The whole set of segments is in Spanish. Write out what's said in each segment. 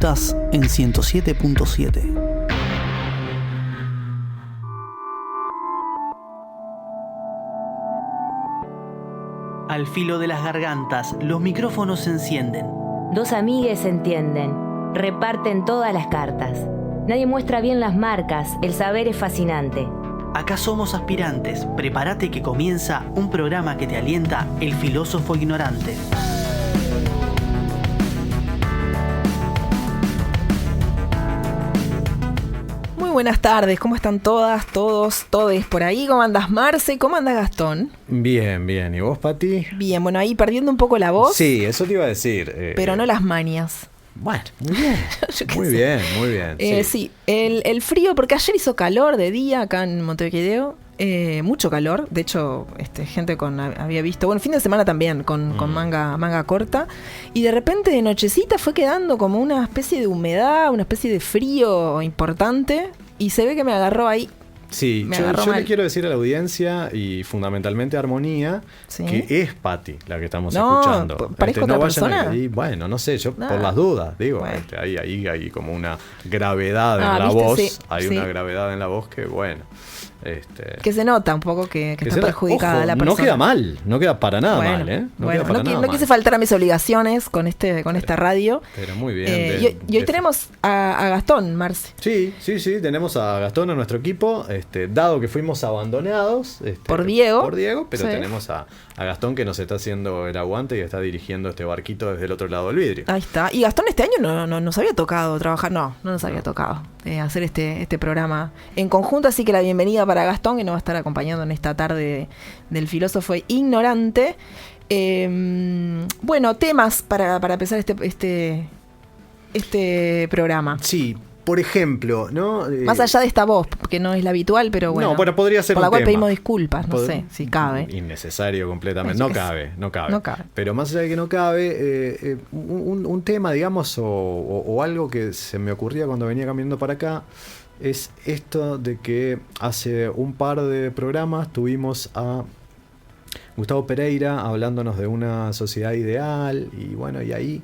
Estás en 107.7. Al filo de las gargantas, los micrófonos se encienden. Dos amigues se entienden, reparten todas las cartas. Nadie muestra bien las marcas, el saber es fascinante. Acá somos aspirantes, prepárate que comienza un programa que te alienta el filósofo ignorante. Buenas tardes, ¿cómo están todas, todos, todes por ahí? ¿Cómo andas, Marce? ¿Cómo andas, Gastón? Bien, bien. ¿Y vos, Pati? Bien, bueno, ahí perdiendo un poco la voz. Sí, eso te iba a decir. Pero no las mañas. Bueno, muy bien. Muy bien, muy bien. Sí, el frío, porque ayer hizo calor de día acá en Montevideo. Mucho calor, de hecho, gente había visto, bueno, fin de semana también, con manga corta. Y de repente de nochecita fue quedando como una especie de humedad, una especie de frío importante. Y se ve que me agarró ahí. Sí, yo le quiero decir a la audiencia y fundamentalmente a Armonía, ¿sí? Que es Pati la que estamos escuchando. ¿Parezco otra persona? Bueno, no sé, yo por las dudas, digo, bueno. Hay como una gravedad en la voz, sí, hay una gravedad en la voz que bueno. Que se nota un poco que está perjudicada la persona. No queda para nada mal, No quise faltar a mis obligaciones con esta radio. Pero muy bien. Y hoy tenemos a Gastón, Marce. Sí, tenemos a Gastón en nuestro equipo, dado que fuimos abandonados por Diego, pero sí. Tenemos a Gastón que nos está haciendo el aguante y está dirigiendo este barquito desde el otro lado del vidrio. Ahí está. Y Gastón este año no nos había tocado trabajar, no nos había tocado hacer este programa en conjunto, así que la bienvenida para Gastón, que nos va a estar acompañando en esta tarde del filósofo ignorante. Bueno, temas para empezar este programa. Sí. Por ejemplo, ¿no? Más allá de esta voz, que no es la habitual, pero bueno. No, bueno, podría ser por la un cual tema. Pedimos disculpas, no sé si cabe. Innecesario completamente. No cabe. Pero más allá de que no cabe, un tema, digamos, o algo que se me ocurría cuando venía caminando para acá, es esto de que hace un par de programas tuvimos a Gustavo Pereira hablándonos de una sociedad ideal, y bueno, y ahí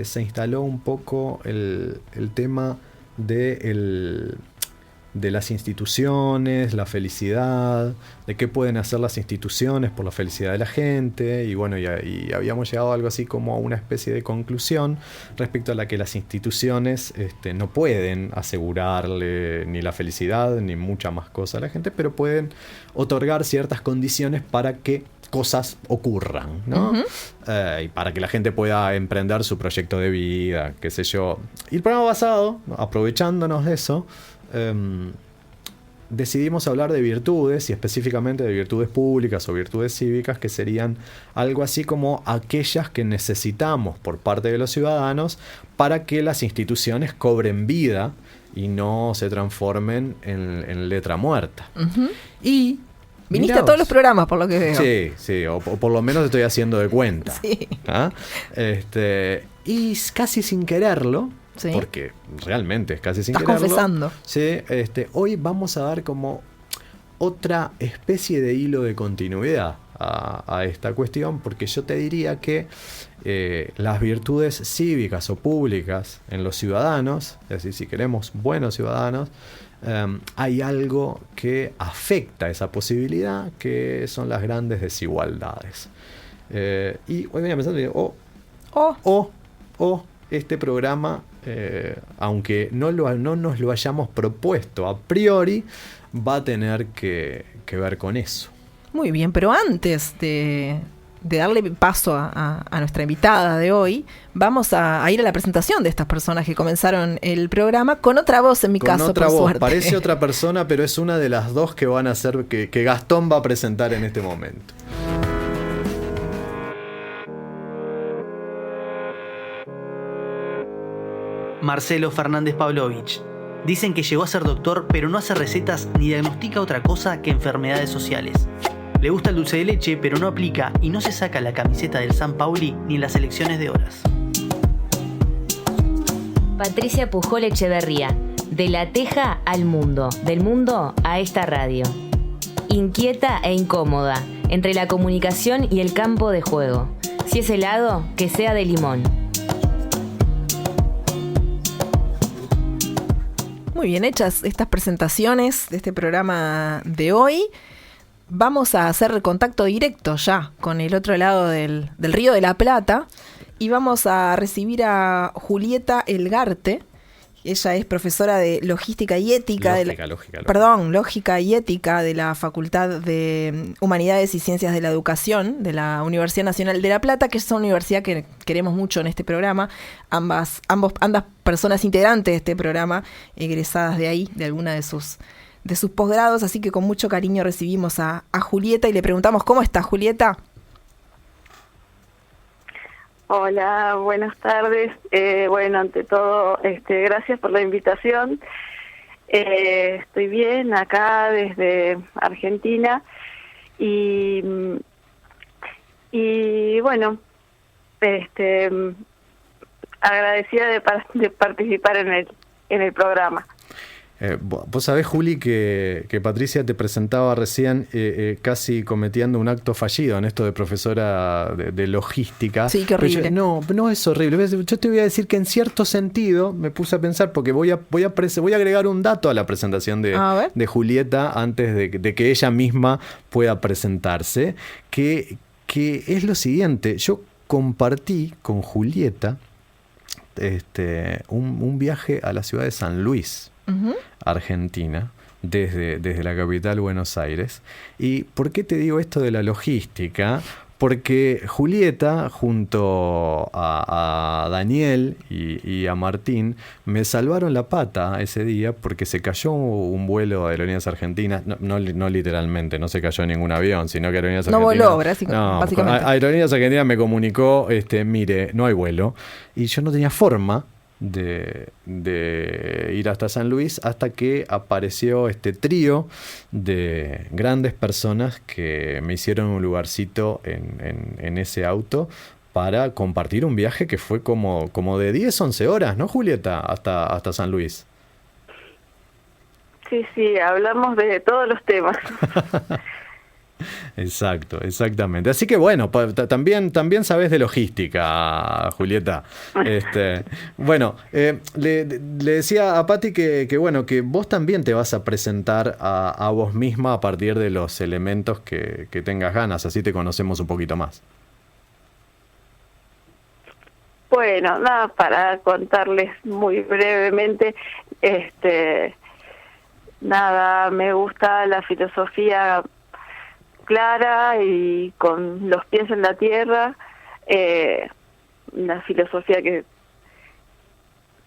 se instaló un poco el tema de las instituciones, la felicidad, de qué pueden hacer las instituciones por la felicidad de la gente, y bueno, y habíamos llegado a algo así como a una especie de conclusión respecto a la que las instituciones no pueden asegurarle ni la felicidad ni mucha más cosa a la gente, pero pueden otorgar ciertas condiciones para que cosas ocurran, ¿no? Uh-huh. Y para que la gente pueda emprender su proyecto de vida, qué sé yo. Y el programa pasado, aprovechándonos de eso, decidimos hablar de virtudes, y específicamente de virtudes públicas o virtudes cívicas, que serían algo así como aquellas que necesitamos por parte de los ciudadanos para que las instituciones cobren vida y no se transformen en letra muerta. Uh-huh. Y viniste a todos los programas, por lo que veo. Sí, o por lo menos estoy haciendo de cuenta. Sí. ¿Ah? Y casi sin quererlo, sí, porque realmente es casi sin quererlo. Estás confesando. Sí, hoy vamos a dar como otra especie de hilo de continuidad a esta cuestión, porque yo te diría que las virtudes cívicas o públicas en los ciudadanos, es decir, si queremos buenos ciudadanos, hay algo que afecta esa posibilidad, que son las grandes desigualdades. Y hoy venía pensando, este programa, aunque no nos lo hayamos propuesto a priori, va a tener que ver con eso. Muy bien, pero antes de darle paso a nuestra invitada de hoy, vamos a ir a la presentación de estas personas que comenzaron el programa con otra voz, en mi caso, otra por voz. Suerte. Parece otra persona, pero es una de las dos que van a ser que Gastón va a presentar en este momento. Marcelo Fernández Pavlovich. Dicen que llegó a ser doctor, pero no hace recetas ni diagnostica otra cosa que enfermedades sociales. Le gusta el dulce de leche, pero no aplica y no se saca la camiseta del San Pauli ni en las elecciones de horas. Patricia Pujol Echeverría. De la teja al mundo, del mundo a esta radio. Inquieta e incómoda, entre la comunicación y el campo de juego. Si es helado, que sea de limón. Muy bien, hechas estas presentaciones de este programa de hoy, vamos a hacer el contacto directo ya con el otro lado del Río de la Plata y vamos a recibir a Julieta Elgarte. Ella es profesora de Logística y Ética. Lógica y Ética de la Facultad de Humanidades y Ciencias de la Educación de la Universidad Nacional de La Plata, que es una universidad que queremos mucho en este programa. Ambas personas integrantes de este programa, egresadas de ahí, de alguna de sus posgrados, así que con mucho cariño recibimos a Julieta y le preguntamos, ¿cómo está, Julieta? Hola, buenas tardes. Bueno, ante todo, gracias por la invitación. Estoy bien acá desde Argentina y bueno, agradecida de participar en el programa. Vos sabés, Juli, que Patricia te presentaba recién casi cometiendo un acto fallido en esto de profesora de logística. Sí, qué horrible. No es horrible. Yo te voy a decir que en cierto sentido me puse a pensar, porque voy a agregar un dato a la presentación de Julieta antes de que ella misma pueda presentarse, que es lo siguiente. Yo compartí con Julieta un viaje a la ciudad de San Luis, Argentina, desde la capital Buenos Aires. ¿Y por qué te digo esto de la logística? Porque Julieta, junto a Daniel y a Martín, me salvaron la pata ese día porque se cayó un vuelo de Aerolíneas Argentinas. No literalmente, no se cayó ningún avión, sino que Aerolíneas Argentinas... No voló, básicamente. Aerolíneas Argentinas me comunicó, mire, no hay vuelo. Y yo no tenía forma de ir hasta San Luis hasta que apareció este trío de grandes personas que me hicieron un lugarcito en ese auto para compartir un viaje que fue como de 10, 11 horas, ¿no, Julieta? Hasta San Luis. Sí, hablamos de todos los temas. Exactamente. Así que bueno, también sabes de logística, Julieta. Bueno, le decía a Pati que bueno, que vos también te vas a presentar a vos misma a partir de los elementos que tengas ganas, así te conocemos un poquito más. Bueno, nada, para contarles muy brevemente, me gusta la filosofía clara y con los pies en la tierra, una filosofía que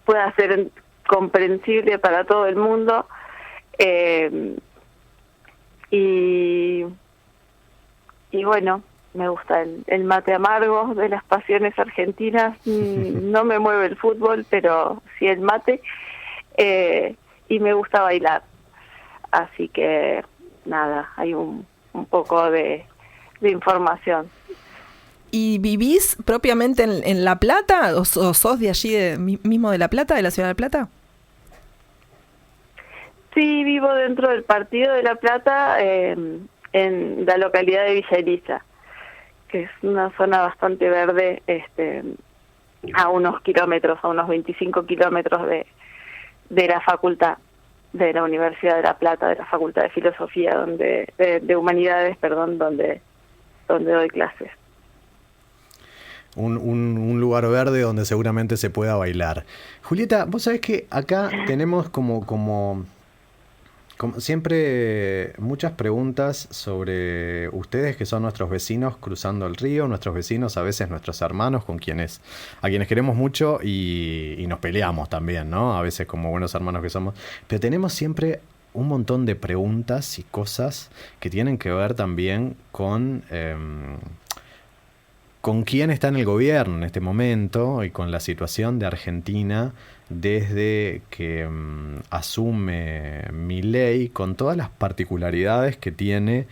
pueda ser comprensible para todo el mundo, y bueno, me gusta el mate amargo de las pasiones argentinas. No me mueve el fútbol, pero sí el mate, y me gusta bailar, así que nada, hay un poco de información. ¿Y vivís propiamente en La Plata? ¿O sos de allí mismo de La Plata, de la ciudad de La Plata? Sí, vivo dentro del partido de La Plata, en la localidad de Villa Elisa, que es una zona bastante verde, a unos 25 kilómetros de la facultad de la Universidad de La Plata, de la Facultad de Filosofía, de Humanidades, donde doy clases. Un lugar verde donde seguramente se pueda bailar. Julieta, vos sabés que acá tenemos como siempre muchas preguntas sobre ustedes, que son nuestros vecinos cruzando el río, nuestros vecinos, a veces nuestros hermanos, a quienes queremos mucho y nos peleamos también, ¿no? A veces como buenos hermanos que somos. Pero tenemos siempre un montón de preguntas y cosas que tienen que ver también con quién está en el gobierno en este momento y con la situación de Argentina desde que asume Milei, con todas las particularidades que tiene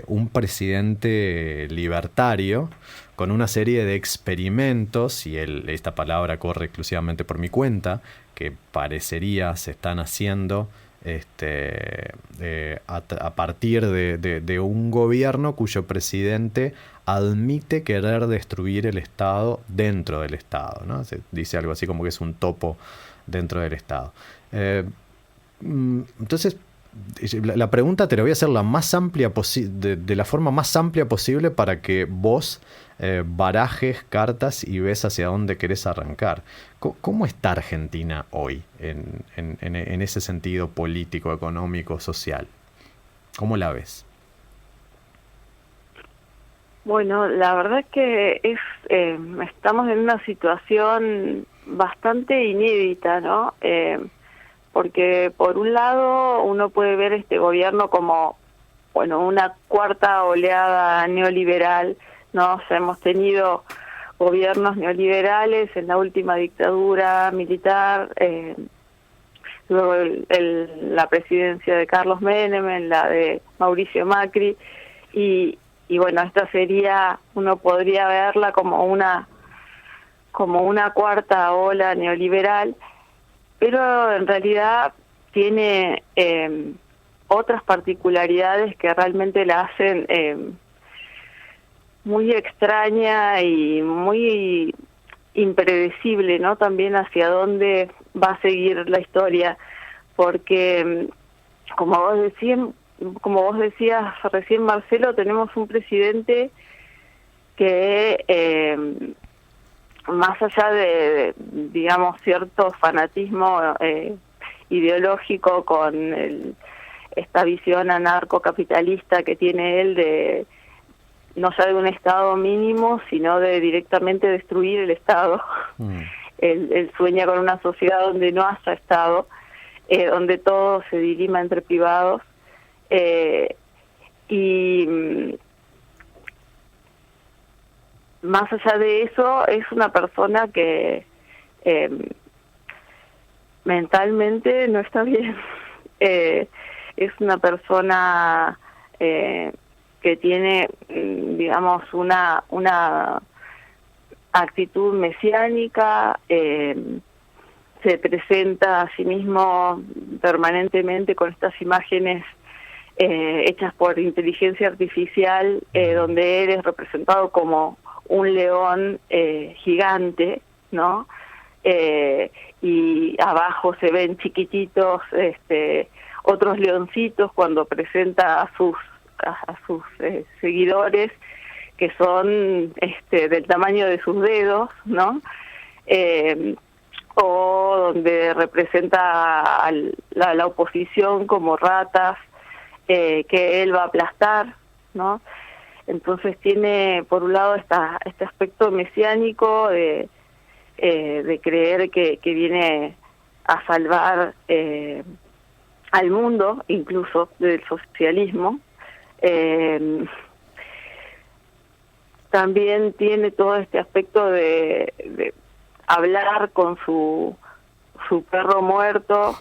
un presidente libertario, con una serie de experimentos, y esta palabra corre exclusivamente por mi cuenta, que parecería se están haciendo a partir de un gobierno cuyo presidente admite querer destruir el Estado dentro del Estado, ¿no? Se dice algo así como que es un topo dentro del Estado. Entonces, la pregunta te la voy a hacer la más amplia de la forma más amplia posible para que vos barajes cartas y ves hacia dónde querés arrancar. ¿Cómo está Argentina hoy en ese sentido político, económico, social? ¿Cómo la ves? Bueno, la verdad es que estamos en una situación bastante inédita, ¿no? Porque por un lado uno puede ver este gobierno como, bueno, una cuarta oleada neoliberal, ¿no? O sea, hemos tenido gobiernos neoliberales en la última dictadura militar, luego la presidencia de Carlos Menem, en la de Mauricio Macri, y bueno, esta sería, uno podría verla como una cuarta ola neoliberal, pero en realidad tiene otras particularidades que realmente la hacen muy extraña y muy impredecible, ¿no? También hacia dónde va a seguir la historia, porque como vos decías recién, Marcelo, tenemos un presidente que más allá de digamos, cierto fanatismo ideológico con esta visión anarcocapitalista que tiene él de no ya de un Estado mínimo, sino de directamente destruir el Estado. Él sueña con una sociedad donde no haya Estado, donde todo se dirima entre privados, y más allá de eso, es una persona que mentalmente no está bien. Es una persona que tiene, digamos, una actitud mesiánica, se presenta a sí mismo permanentemente con estas imágenes hechas por inteligencia artificial, donde él es representado como un león gigante, ¿no? Y abajo se ven chiquititos otros leoncitos cuando presenta a sus seguidores, que son del tamaño de sus dedos, ¿no? O donde representa a la oposición como ratas que él va a aplastar, ¿no? Entonces tiene, por un lado, este aspecto mesiánico de creer que viene a salvar al mundo, incluso del socialismo. También tiene todo este aspecto de hablar con su perro muerto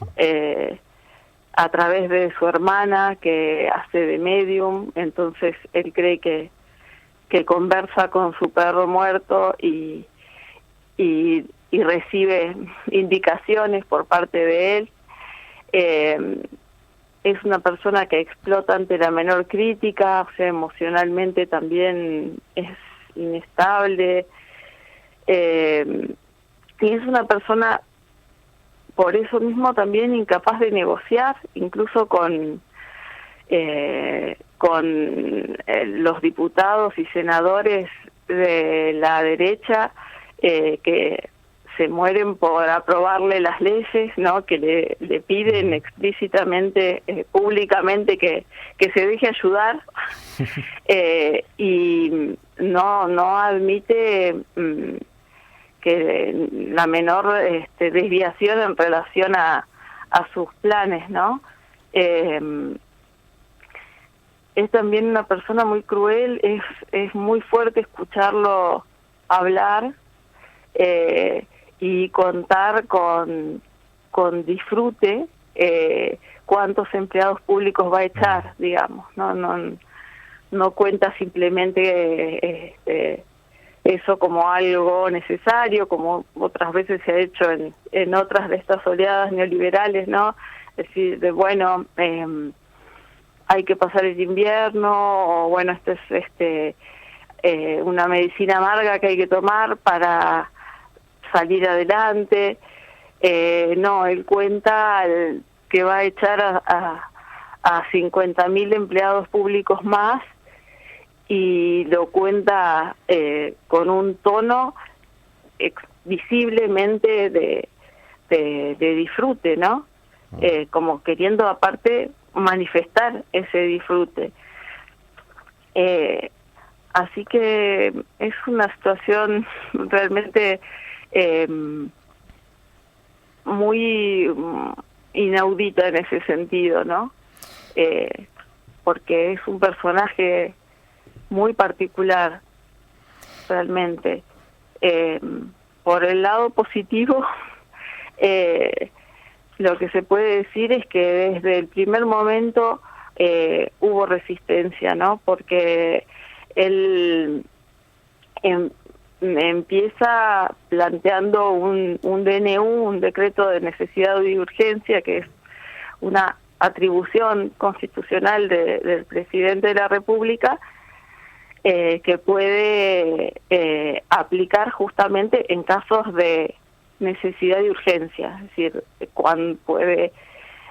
a través de su hermana, que hace de medium. Entonces él cree que conversa con su perro muerto y recibe indicaciones por parte de él. Es una persona que explota ante la menor crítica, o sea, emocionalmente también es inestable, y es una persona por eso mismo también incapaz de negociar, incluso con los diputados y senadores de la derecha, que se mueren por aprobarle las leyes, ¿no? Que le piden explícitamente, públicamente que se deje ayudar, y no admite que la menor desviación en relación a sus planes, ¿no? Es también una persona muy cruel, es muy fuerte escucharlo hablar, y contar con disfrute cuántos empleados públicos va a echar, digamos, no cuenta simplemente eso como algo necesario, como otras veces se ha hecho en otras de estas oleadas neoliberales, ¿no? Es decir, bueno, hay que pasar el invierno, o bueno, esto es una medicina amarga que hay que tomar para salir adelante. No, él cuenta que va a echar a 50.000 empleados públicos más, y lo cuenta con un tono visiblemente de disfrute, ¿no? Como queriendo aparte manifestar ese disfrute. Así que es una situación realmente muy inaudita en ese sentido, ¿no? Porque es un personaje muy particular, realmente. Por el lado positivo, lo que se puede decir es que desde el primer momento hubo resistencia, ¿no? Porque él empieza planteando un DNU, un decreto de necesidad y urgencia, que es una atribución constitucional del presidente de la República, que puede aplicar justamente en casos de necesidad y urgencia, es decir, cuando puede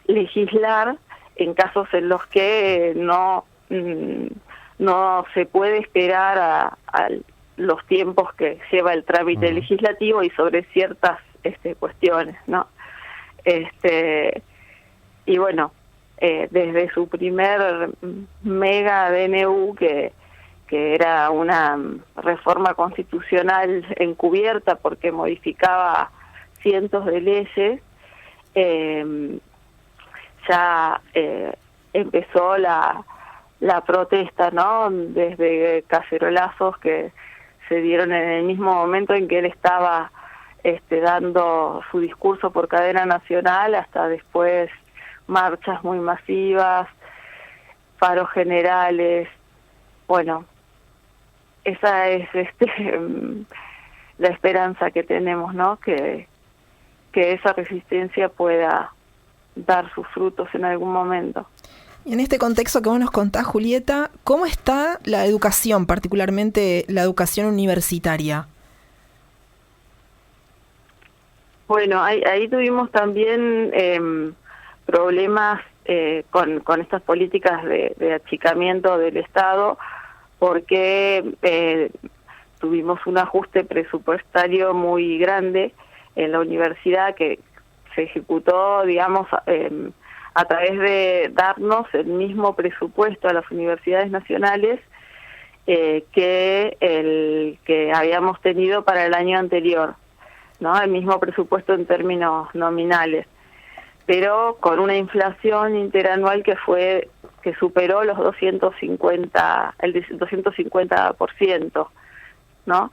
legislar en casos en los que no se puede esperar a los tiempos que lleva el trámite legislativo y sobre ciertas cuestiones, ¿no? Y bueno, desde su primer mega DNU, que era una reforma constitucional encubierta porque modificaba cientos de leyes, ya empezó la protesta, ¿no? Desde cacerolazos que se dieron en el mismo momento en que él estaba dando su discurso por cadena nacional, hasta después marchas muy masivas, paros generales. Bueno, esa es la esperanza que tenemos, ¿no? Que esa resistencia pueda dar sus frutos en algún momento. Y en este contexto que vos nos contás, Julieta, ¿cómo está la educación, particularmente la educación universitaria? Bueno, ahí tuvimos también problemas con estas políticas de achicamiento del Estado, porque tuvimos un ajuste presupuestario muy grande en la universidad, que se ejecutó, digamos, a través de darnos el mismo presupuesto a las universidades nacionales que el que habíamos tenido para el año anterior, ¿no? El mismo presupuesto en términos nominales, pero con una inflación interanual que superó los 250%, ¿no?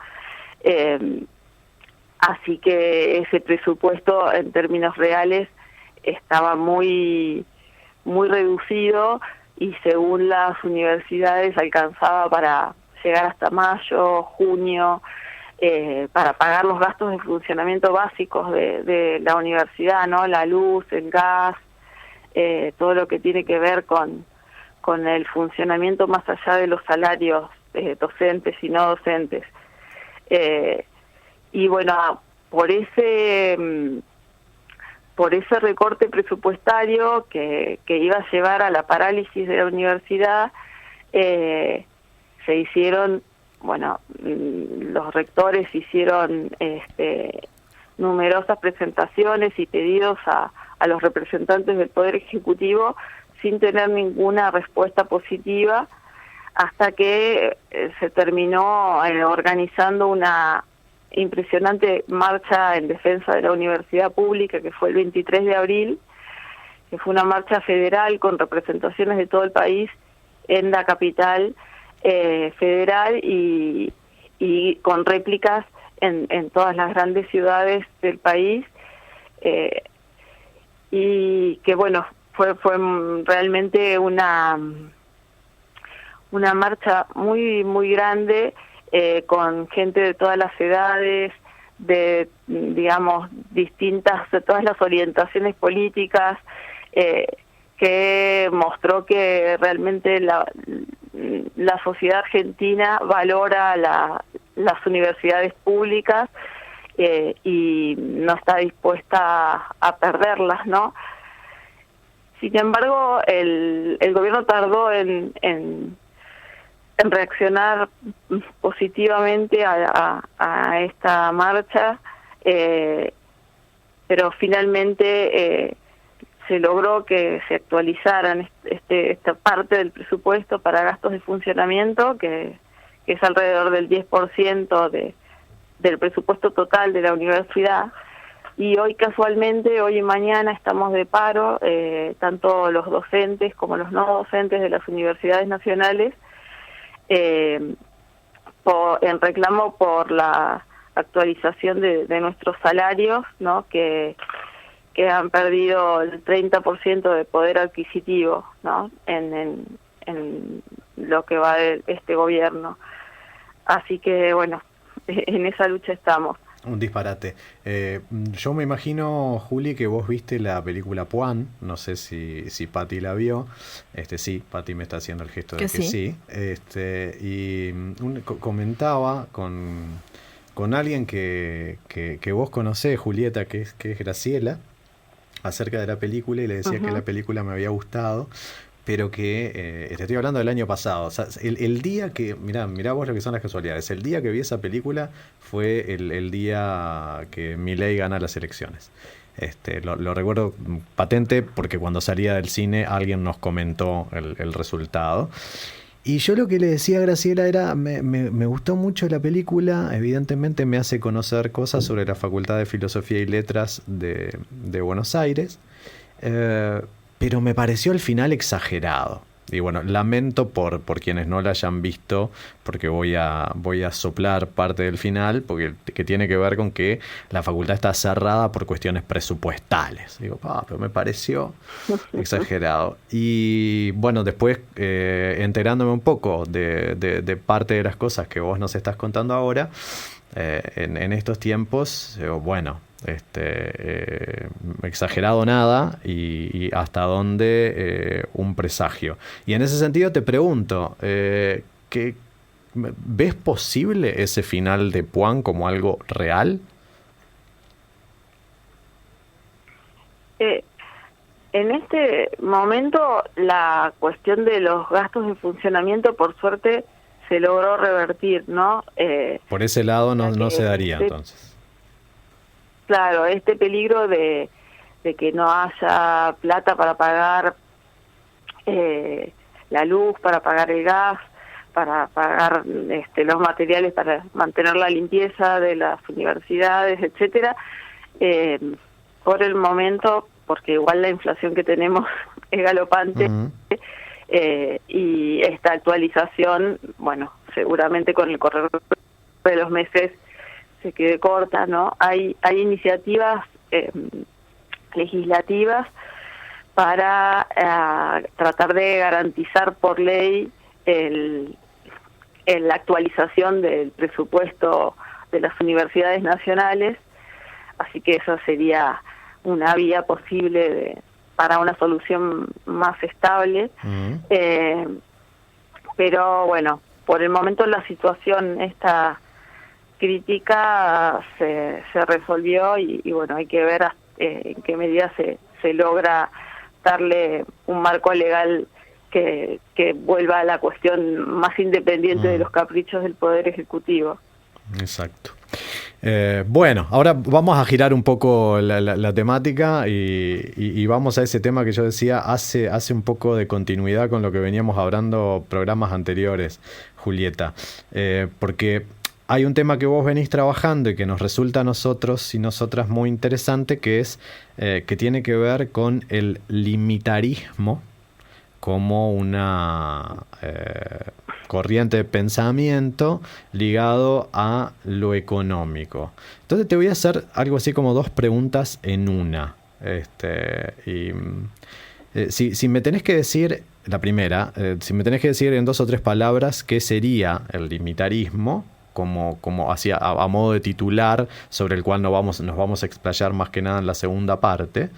Así que ese presupuesto en términos reales estaba muy reducido, y según las universidades alcanzaba para llegar hasta mayo, junio, para pagar los gastos de funcionamiento básicos de la universidad, ¿no? La luz, el gas, todo lo que tiene que ver con el funcionamiento más allá de los salarios docentes y no docentes. Y bueno, por ese recorte presupuestario que iba a llevar a la parálisis de la universidad, se hicieron, bueno, los rectores hicieron numerosas presentaciones y pedidos a los representantes del Poder Ejecutivo sin tener ninguna respuesta positiva, hasta que se terminó organizando una impresionante marcha en defensa de la universidad pública, que fue el 23 de abril, que fue una marcha federal con representaciones de todo el país en la capital federal, y con réplicas en todas las grandes ciudades del país, y que bueno, fue realmente una marcha muy grande, con gente de todas las edades, de, digamos, distintas, de todas las orientaciones políticas, que mostró que realmente la sociedad argentina valora las universidades públicas, y no está dispuesta a perderlas, ¿no? Sin embargo, el gobierno tardó en reaccionar positivamente a esta marcha, pero finalmente se logró que se actualizaran esta parte del presupuesto para gastos de funcionamiento, que es alrededor del 10% del presupuesto total de la universidad. Y hoy casualmente, hoy y mañana estamos de paro, tanto los docentes como los no docentes de las universidades nacionales, en reclamo por la actualización de nuestros salarios, ¿no? que han perdido el 30% de poder adquisitivo, ¿no? en lo que va de este gobierno. Así que bueno, en esa lucha estamos. Un disparate. Yo me imagino, Juli, que vos viste la película Puan. No sé si Pati la vio. Sí, Pati me está haciendo el gesto de que sí. Comentaba con alguien que vos conocés, Julieta, que es Graciela, acerca de la película, y le decía que la película me había gustado, pero que te estoy hablando del año pasado. O sea, el día que, mirá vos lo que son las casualidades, el día que vi esa película fue el día que Milei gana las elecciones. Lo recuerdo patente porque cuando salía del cine alguien nos comentó el resultado. Y yo lo que le decía a Graciela era, me gustó mucho la película, evidentemente me hace conocer cosas sobre la Facultad de Filosofía y Letras de Buenos Aires, pero me pareció al final exagerado. Y bueno, lamento por quienes no la hayan visto, porque voy a soplar parte del final, porque que tiene que ver con que la facultad está cerrada por cuestiones presupuestales. Digo, pero me pareció exagerado. Y bueno, después enterándome un poco de parte de las cosas que vos nos estás contando ahora, en estos tiempos, bueno, exagerado nada y hasta dónde un presagio. Y en ese sentido te pregunto, ¿ves posible ese final de Puan como algo real? En este momento la cuestión de los gastos de funcionamiento, por suerte, se logró revertir, ¿no? Por ese lado no se daría entonces. Claro, este peligro de que no haya plata para pagar la luz, para pagar el gas, para pagar los materiales para mantener la limpieza de las universidades, etcétera. Por el momento, porque igual la inflación que tenemos es galopante, y esta actualización, bueno, seguramente con el correr de los meses se quede corta, ¿no? Hay iniciativas legislativas para tratar de garantizar por ley la actualización del presupuesto de las universidades nacionales, así que esa sería una vía posible para una solución más estable. Pero bueno, por el momento la situación está crítica, se resolvió y bueno, hay que ver en qué medida se logra darle un marco legal que vuelva a la cuestión más independiente de los caprichos del Poder Ejecutivo. Exacto. Bueno, ahora vamos a girar un poco la temática y vamos a ese tema que yo decía, hace un poco de continuidad con lo que veníamos hablando programas anteriores, Julieta, porque hay un tema que vos venís trabajando y que nos resulta a nosotros y nosotras muy interesante, que es que tiene que ver con el limitarismo como una corriente de pensamiento ligado a lo económico. Entonces te voy a hacer algo así como dos preguntas en una. Si me tenés que decir, la primera, si me tenés que decir en 2 o 3 palabras qué sería el limitarismo, como hacia, a modo de titular, sobre el cual nos vamos a explayar más que nada en la segunda parte.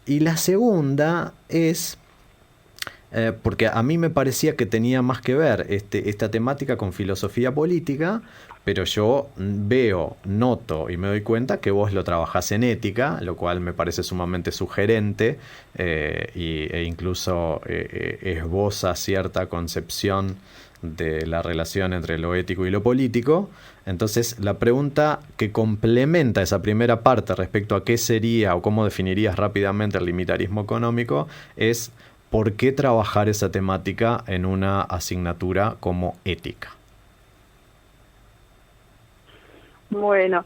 Y la segunda es porque a mí me parecía que tenía más que ver esta temática con filosofía política, pero yo veo, noto y me doy cuenta que vos lo trabajás en ética, lo cual me parece sumamente sugerente e incluso esboza cierta concepción de la relación entre lo ético y lo político. Entonces, la pregunta que complementa esa primera parte respecto a qué sería o cómo definirías rápidamente el limitarismo económico es ¿por qué trabajar esa temática en una asignatura como ética? Bueno,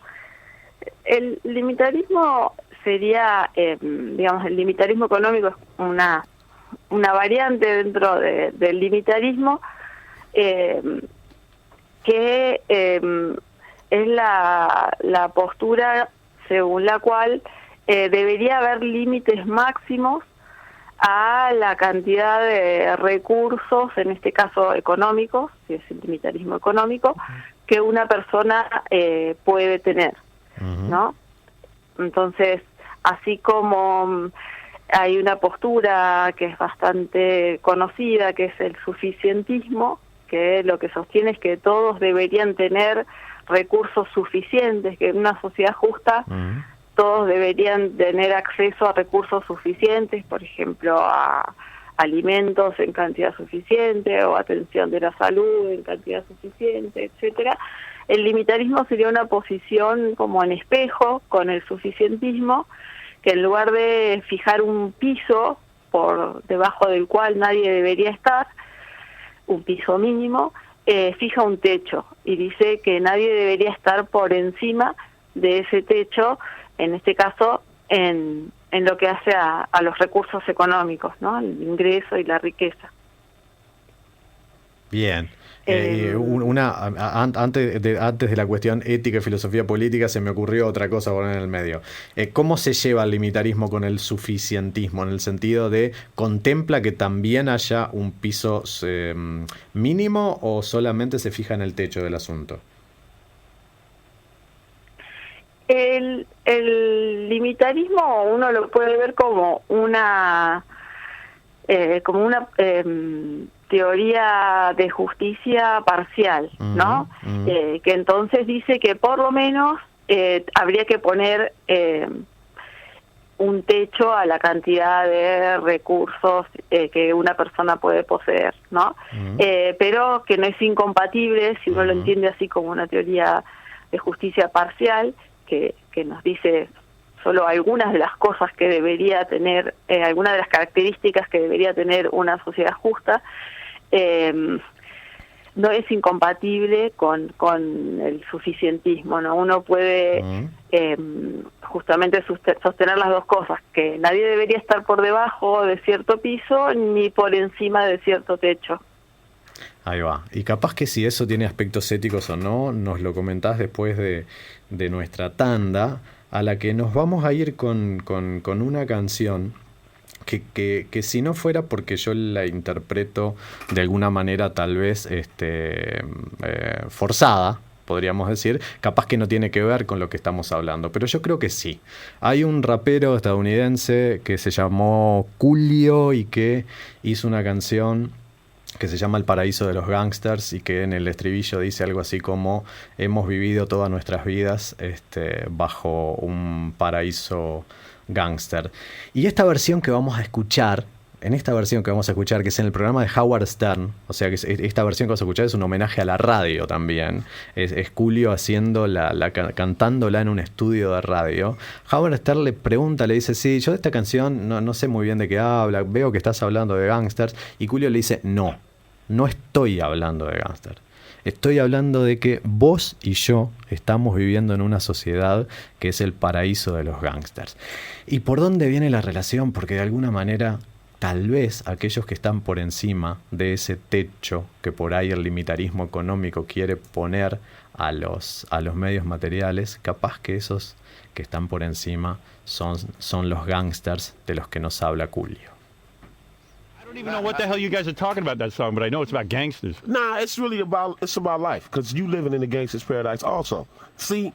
el limitarismo sería, digamos, el limitarismo económico es una variante dentro del limitarismo que es la postura según la cual debería haber límites máximos a la cantidad de recursos, en este caso económicos, que es el limitarismo económico, que una persona puede tener, ¿no? Entonces, así como hay una postura que es bastante conocida, que es el suficientismo, que lo que sostiene es que todos deberían tener recursos suficientes, que en una sociedad justa todos deberían tener acceso a recursos suficientes, por ejemplo, a alimentos en cantidad suficiente o atención de la salud en cantidad suficiente, etcétera. El limitarismo sería una posición como en espejo con el suficientismo, que en lugar de fijar un piso por debajo del cual nadie debería estar, un piso mínimo, fija un techo y dice que nadie debería estar por encima de ese techo, en este caso en lo que hace a los recursos económicos, ¿no? El ingreso y la riqueza. Bien. Antes de la cuestión ética y filosofía política se me ocurrió otra cosa poner en el medio. ¿Cómo se lleva el limitarismo con el suficientismo? En el sentido de, ¿contempla que también haya un piso mínimo o solamente se fija en el techo del asunto? El limitarismo uno lo puede ver como una teoría de justicia parcial, ¿no? Que entonces dice que por lo menos habría que poner un techo a la cantidad de recursos que una persona puede poseer, ¿no? Pero que no es incompatible, si uno lo entiende así como una teoría de justicia parcial, que nos dice solo algunas de las cosas que debería tener, algunas de las características que debería tener una sociedad justa, no es incompatible con el suficientismo, ¿no? Uno puede justamente sostener las dos cosas, que nadie debería estar por debajo de cierto piso ni por encima de cierto techo. Ahí va. Y capaz que si eso tiene aspectos éticos o no, nos lo comentás después de nuestra tanda, a la que nos vamos a ir con una canción que si no fuera porque yo la interpreto de alguna manera tal vez forzada, podríamos decir, capaz que no tiene que ver con lo que estamos hablando, pero yo creo que sí. Hay un rapero estadounidense que se llamó Coolio y que hizo una canción que se llama El Paraíso de los Gangsters y que en el estribillo dice algo así como: hemos vivido todas nuestras vidas bajo un paraíso gángster. Y esta versión que vamos a escuchar, que es en el programa de Howard Stern, o sea que esta versión que vamos a escuchar es un homenaje a la radio también, es Coolio haciendo cantándola en un estudio de radio. Howard Stern le pregunta, le dice: sí, yo de esta canción no sé muy bien de qué habla, veo que estás hablando de gángsters, y Coolio le dice: no estoy hablando de gángsters. Estoy hablando de que vos y yo estamos viviendo en una sociedad que es el paraíso de los gángsters. ¿Y por dónde viene la relación? Porque de alguna manera, tal vez aquellos que están por encima de ese techo que por ahí el limitarismo económico quiere poner a los medios materiales, capaz que esos que están por encima son los gángsters de los que nos habla Coolio. I don't even know what the hell you guys are talking about that song, but I know it's about gangsters. Nah, it's about life, because you living in a gangster's paradise also. See,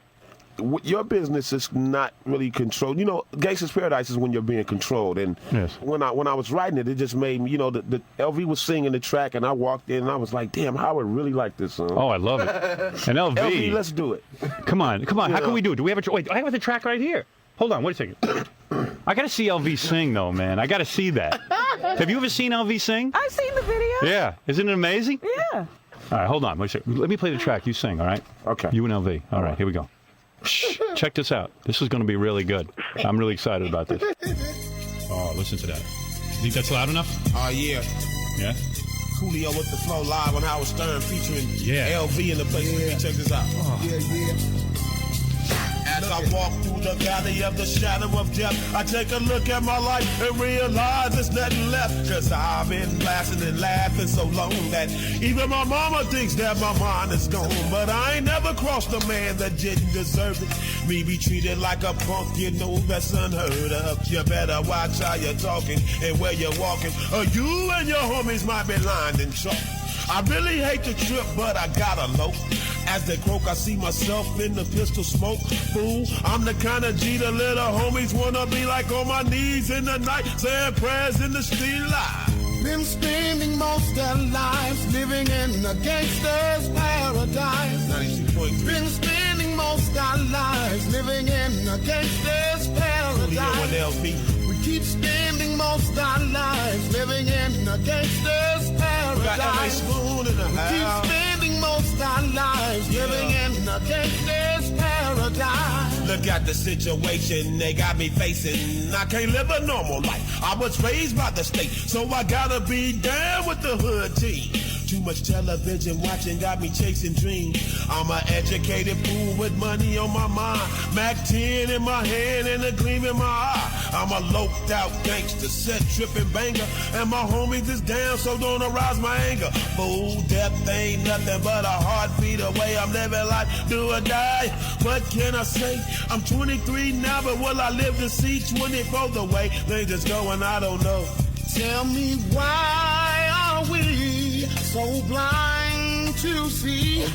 your business is not really controlled. You know, Gangsta's Paradise is when you're being controlled. And when I was writing it, it just made me, you know, the LV was singing the track, and I walked in, and I was like, damn, Howard really like this song. Oh, I love it. And LV, let's do it. Come on. How can we do it? Do we have a wait? I have the track right here. Hold on, wait a second. I got to see LV sing, though, man. I got to see that. Have you ever seen LV sing? I've seen the video. Yeah. Isn't it amazing? Yeah. All right, hold on. Wait a second. Let me play the track. You sing, all right? Okay. You and LV. All right, here we go. Shh. Check this out. This is going to be really good. I'm really excited about this. Oh, listen to that. You think that's loud enough? Oh, yeah. Yeah? Coolio with the flow live on Howard Stern featuring LV in the place. Yeah. Check this out. Oh. Yeah. As I walk through the valley of the shadow of death, I take a look at my life and realize there's nothing left. Cause I've been blasting and laughing so long that even my mama thinks that my mind is gone. But I ain't never crossed a man that didn't deserve it. Me be treated like a punk, you know that's unheard of. You better watch how you're talking and where you're walking, or you and your homies might be lined in chalk. I really hate the trip, but I gotta low. As they croak, I see myself in the pistol smoke. Fool, I'm the kind of G the little homies wanna be like, on my knees in the night, saying prayers in the street live. Been spending most their lives living in a gangster's paradise. 92.3. Been spending most our lives living in a gangster's paradise. We keep spending most our lives living in a gangster's paradise. We keep spending most our lives living in a gangster's paradise. Look at the situation they got me facing. I can't live a normal life. I was raised by the state, so I gotta be down with the hood team. Too much television watching got me chasing dreams. I'm an educated fool with money on my mind. Mac 10 in my hand and a gleam in my eye. I'm a loped out gangster, set tripping banger. And my homies is down, so don't arouse my anger. Fool, death ain't nothing but a heartbeat away. I'm living life, do or die. What can I say? I'm 23 now, but will I live to see 24 the way things is going? I don't know. Tell me, why are we so blind to see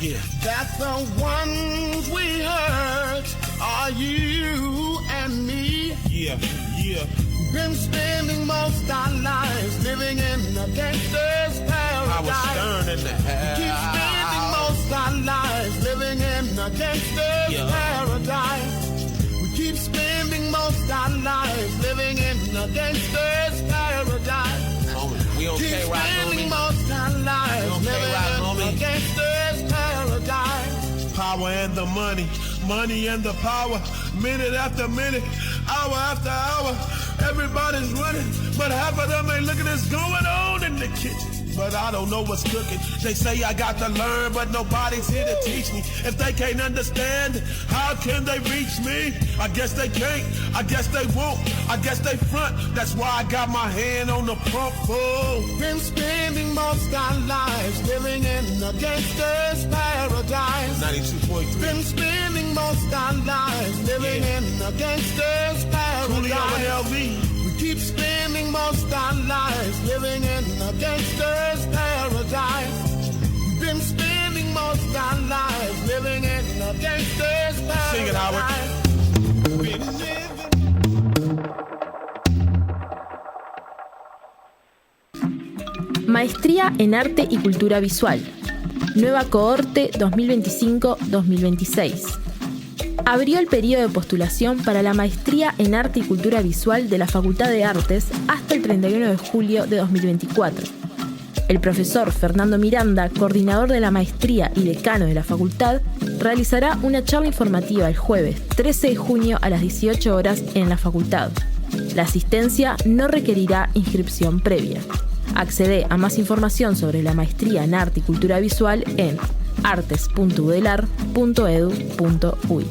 that the ones we hurt are you and me? Yeah. Been spending most our lives living in a gangster's paradise. I was Stern in the house. Keep spending most our lives living in a gangster's paradise. We keep spending most our lives living in a gangster's paradise. We don't keep spending most our lives living in a gangster's paradise. Power and the money, money and the power. Minute after minute, hour after hour. Everybody's running, but half of them ain't looking what's going on in the kitchen. But I don't know what's cooking. They say I got to learn, but nobody's here to teach me. If they can't understand, how can they reach me? I guess they can't, I guess they won't, I guess they front. That's why I got my hand on the pump. Been spending most our lives living in a gangster's paradise. 92.3. Been spending most our lives living in a gangster's paradise. Coolio and LV. Keep spending most our lives living in a gangster's paradise. Been spending most our lives living in a gangster's paradise. Sing it, Howard. Maestría en Arte y Cultura Visual. Nueva cohorte 2025-2026. Abrió el periodo de postulación para la Maestría en Arte y Cultura Visual de la Facultad de Artes hasta el 31 de julio de 2024. El profesor Fernando Miranda, coordinador de la maestría y decano de la facultad, realizará una charla informativa el jueves 13 de junio a las 18 horas en la facultad. La asistencia no requerirá inscripción previa. Accede a más información sobre la Maestría en Arte y Cultura Visual en artes.udelar.edu.uy.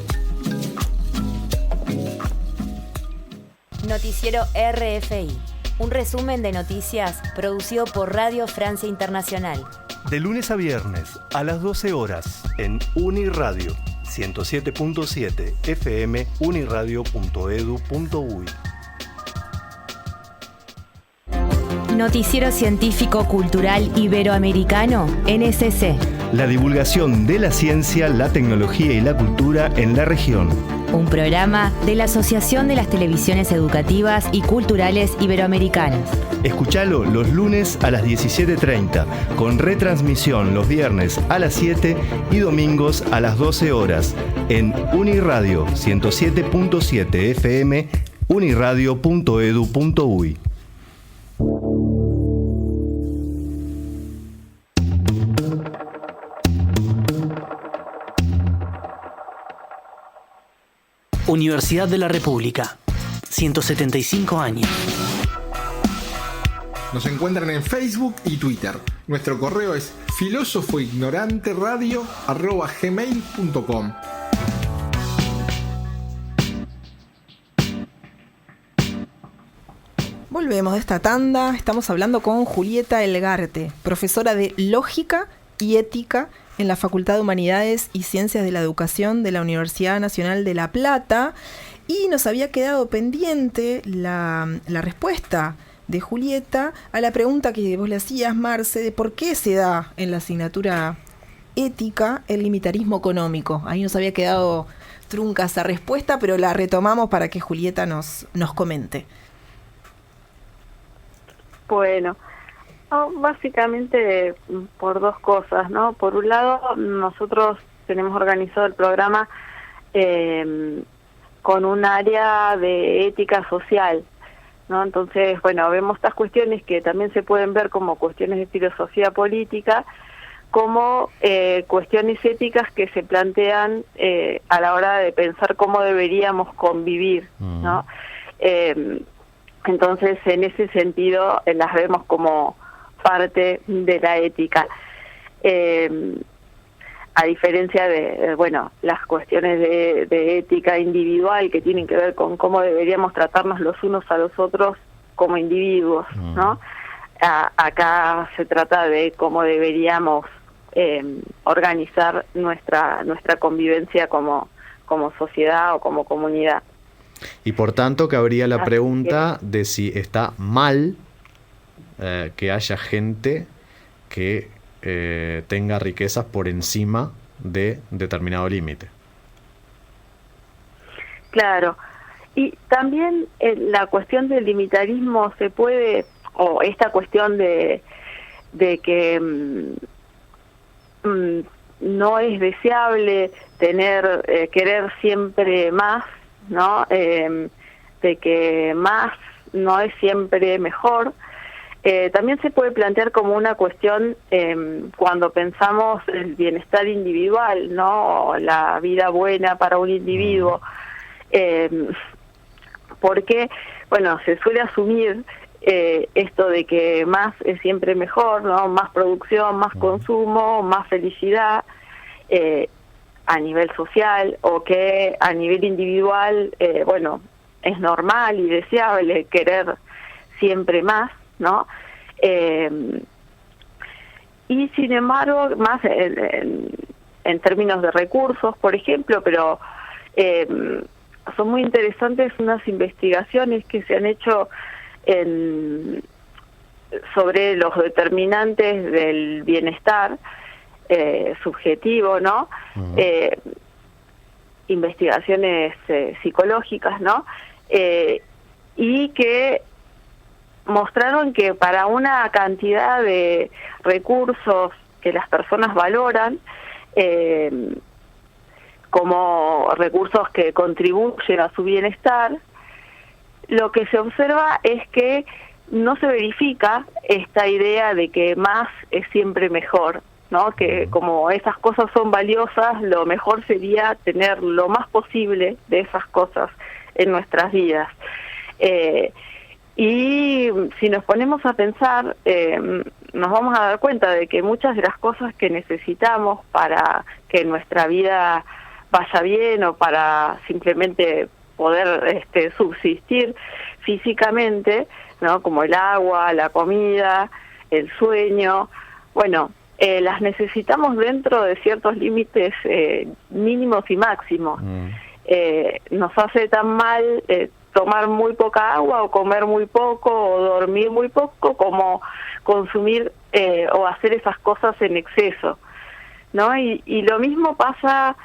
Noticiero RFI, un resumen de noticias producido por Radio Francia Internacional. De lunes a viernes a las 12 horas en Uniradio 107.7 FM uniradio.edu.uy. Noticiero Científico Cultural Iberoamericano, NSC. la divulgación de la ciencia, la tecnología y la cultura en la región. Un programa de la Asociación de las Televisiones Educativas y Culturales Iberoamericanas. Escuchalo los lunes a las 17:30, con retransmisión los viernes a las 7 y domingos a las 12 horas en Uniradio 107.7 FM, uniradio.edu.uy. Universidad de la República, 175 años. Nos encuentran en Facebook y Twitter. Nuestro correo es filosofoignoranteradio@gmail.com. Volvemos de esta tanda. Estamos hablando con Julieta Elgarte, profesora de Lógica y Ética en la Facultad de Humanidades y Ciencias de la Educación de la Universidad Nacional de La Plata. Y nos había quedado pendiente la respuesta de Julieta a la pregunta que vos le hacías, Marce, de por qué se da en la asignatura ética el limitarismo económico. Ahí nos había quedado trunca esa respuesta, pero la retomamos para que Julieta nos comente. Bueno, básicamente por dos cosas, ¿no? Por un lado, nosotros tenemos organizado el programa con un área de ética social, ¿no? Entonces, bueno, vemos estas cuestiones que también se pueden ver como cuestiones de filosofía política, como cuestiones éticas que se plantean a la hora de pensar cómo deberíamos convivir, ¿no? Entonces, en ese sentido, las vemos como parte de la ética. A diferencia de, las cuestiones de ética individual que tienen que ver con cómo deberíamos tratarnos los unos a los otros como individuos, ¿no? Acá se trata de cómo deberíamos organizar nuestra convivencia como sociedad o como comunidad. Y por tanto cabría la pregunta de si está mal que haya gente que tenga riquezas por encima de determinado límite. Claro. Y también la cuestión del limitarismo se puede, o esta cuestión de que no es deseable querer siempre más, ¿no? De que más no es siempre mejor. También se puede plantear como una cuestión cuando pensamos el bienestar individual, ¿no? O la vida buena para un individuo, porque, se suele asumir esto de que más es siempre mejor, ¿no? Más producción, más consumo, más felicidad a nivel social, o que a nivel individual, es normal y deseable querer siempre más, ¿no? Y sin embargo, más en términos de recursos, por ejemplo, pero son muy interesantes unas investigaciones que se han hecho sobre los determinantes del bienestar subjetivo, ¿no? Investigaciones psicológicas, ¿no? Y que mostraron que para una cantidad de recursos que las personas valoran como recursos que contribuyen a su bienestar, lo que se observa es que no se verifica esta idea de que más es siempre mejor, ¿no? Que como esas cosas son valiosas, lo mejor sería tener lo más posible de esas cosas en nuestras vidas. Y si nos ponemos a pensar, nos vamos a dar cuenta de que muchas de las cosas que necesitamos para que nuestra vida vaya bien o para simplemente poder subsistir físicamente, ¿no? Como el agua, la comida, el sueño, las necesitamos dentro de ciertos límites mínimos y máximos. Nos hace tan mal tomar muy poca agua o comer muy poco o dormir muy poco como consumir o hacer esas cosas en exceso. ¿no? Y lo mismo pasa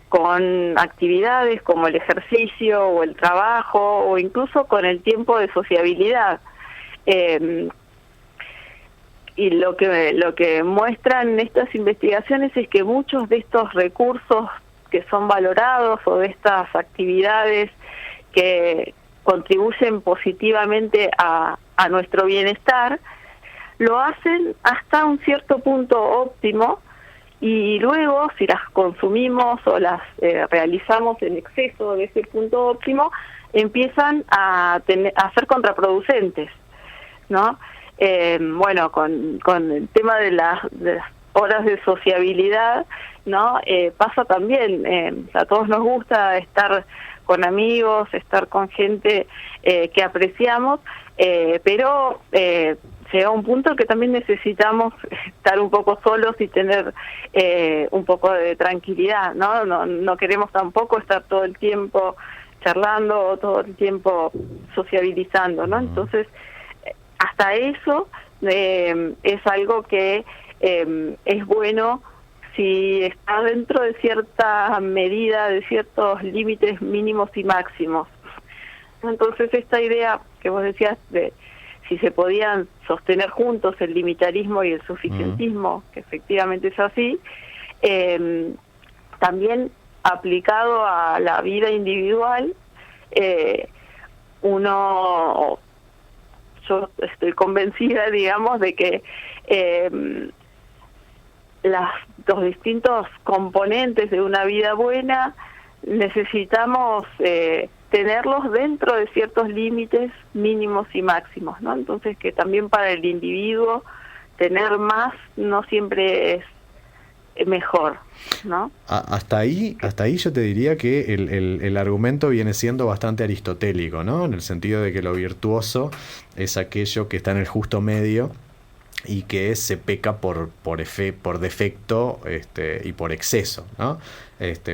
con actividades como el ejercicio o el trabajo o incluso con el tiempo de sociabilidad. Y lo que muestran estas investigaciones es que muchos de estos recursos que son valorados o de estas actividades que contribuyen positivamente a nuestro bienestar, lo hacen hasta un cierto punto óptimo, y luego si las consumimos o las realizamos en exceso de ese punto óptimo, empiezan a ser contraproducentes, ¿no? Bueno, con el tema de las horas de sociabilidad, ¿no? Pasa también, a todos nos gusta estar con amigos, estar con gente que apreciamos, pero llega un punto que también necesitamos estar un poco solos y tener un poco de tranquilidad, ¿no? No queremos tampoco estar todo el tiempo charlando o todo el tiempo sociabilizando, ¿no? Entonces, hasta eso es algo que es bueno si está dentro de cierta medida, de ciertos límites mínimos y máximos. Entonces, esta idea que vos decías de si se podían sostener juntos el limitarismo y el suficientismo, que efectivamente es así, también aplicado a la vida individual, yo estoy convencida, digamos, de que los distintos componentes de una vida buena necesitamos tenerlos dentro de ciertos límites mínimos y máximos, ¿no? Entonces, que también para el individuo tener más no siempre es mejor, ¿no? Hasta ahí yo te diría que el argumento viene siendo bastante aristotélico, ¿no? En el sentido de que lo virtuoso es aquello que está en el justo medio y que se peca por defecto y por exceso, ¿no?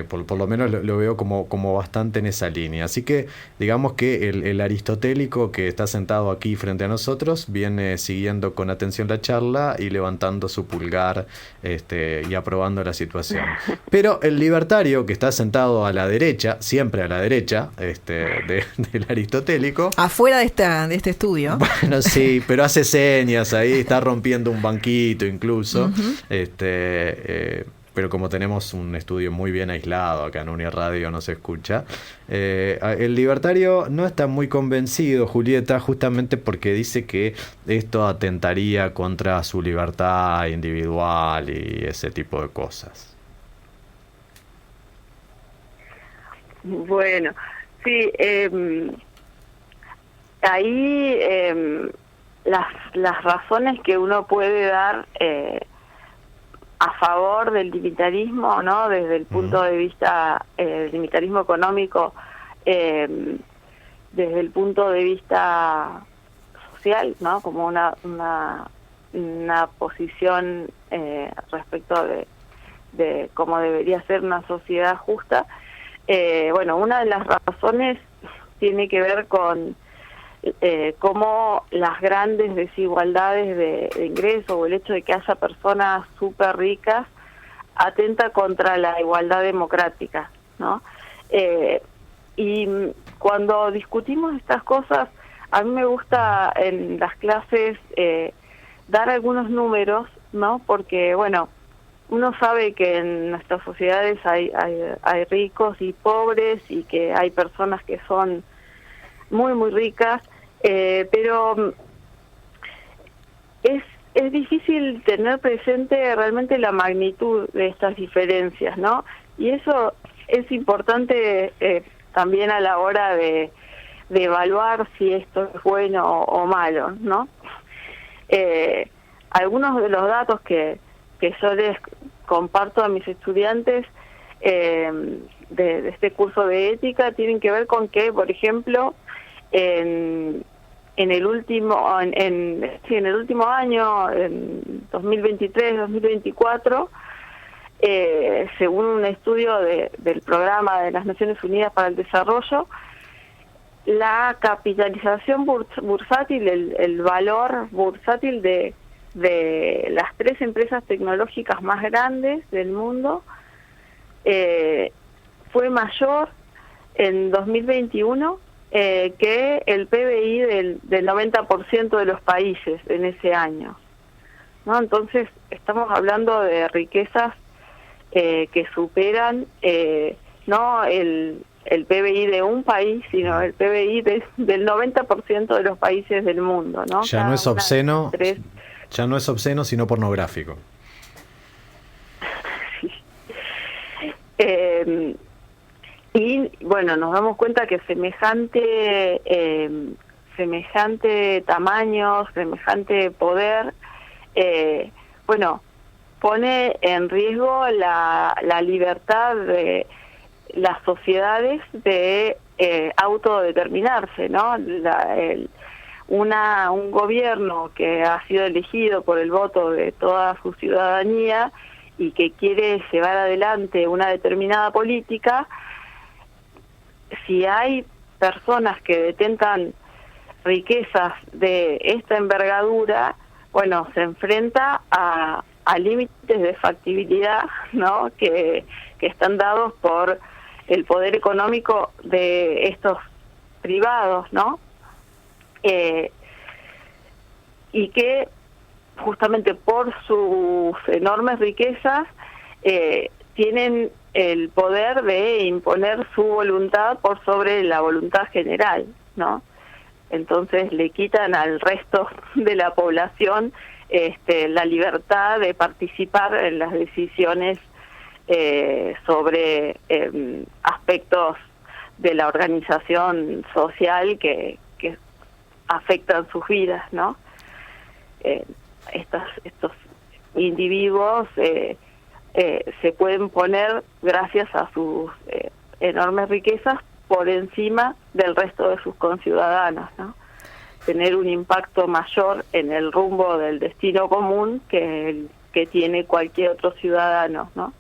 Por lo menos lo veo como bastante en esa línea. Así que digamos que el aristotélico que está sentado aquí frente a nosotros viene siguiendo con atención la charla y levantando su pulgar y aprobando la situación. Pero el libertario que está sentado a la derecha, siempre a la derecha del aristotélico, afuera de este estudio. Bueno, sí, pero hace señas ahí, está rompiendo un banquito incluso. Pero como tenemos un estudio muy bien aislado acá en Uniradio, no se escucha. El libertario no está muy convencido, Julieta, justamente porque dice que esto atentaría contra su libertad individual y ese tipo de cosas. Bueno, sí, ahí las razones que uno puede dar a favor del limitarismo, ¿no? Desde el punto de vista del limitarismo económico, desde el punto de vista social, ¿no? Como una posición respecto de cómo debería ser una sociedad justa. Bueno, una de las razones tiene que ver con cómo las grandes desigualdades de ingreso o el hecho de que haya personas súper ricas atenta contra la igualdad democrática, ¿no? Y cuando discutimos estas cosas, a mí me gusta en las clases dar algunos números, ¿no? Porque, bueno, uno sabe que en nuestras sociedades hay ricos y pobres y que hay personas que son muy, muy ricas, pero es difícil tener presente realmente la magnitud de estas diferencias, ¿no? Y eso es importante también a la hora de evaluar si esto es bueno o malo, ¿no? Algunos de los datos que yo les comparto a mis estudiantes de este curso de ética tienen que ver con que, por ejemplo, en el último año, en 2023-2024, según un estudio del Programa de las Naciones Unidas para el Desarrollo, la capitalización bursátil, el valor bursátil de de las 3 empresas tecnológicas más grandes del mundo fue mayor en 2021 que el PBI del 90% de los países en ese año, ¿no? Entonces estamos hablando de riquezas que superan no el PBI de un país, sino el PBI del 90% de los países del mundo, ¿no? Ya no es obsceno, ya no es obsceno, sino pornográfico. Sí. Y bueno, nos damos cuenta que semejante tamaño, semejante poder, bueno, pone en riesgo la libertad de las sociedades de autodeterminarse, ¿no? Un gobierno que ha sido elegido por el voto de toda su ciudadanía y que quiere llevar adelante una determinada política, si hay personas que detentan riquezas de esta envergadura, bueno, se enfrenta a límites de factibilidad, ¿no? que están dados por el poder económico de estos privados, ¿no? Y que justamente por sus enormes riquezas tienen el poder de imponer su voluntad por sobre la voluntad general, ¿no? Entonces le quitan al resto de la población la libertad de participar en las decisiones sobre aspectos de la organización social que afectan sus vidas, ¿no? Estos individuos se pueden poner, gracias a sus enormes riquezas, por encima del resto de sus conciudadanos, ¿no? Tener un impacto mayor en el rumbo del destino común que el que tiene cualquier otro ciudadano, ¿no?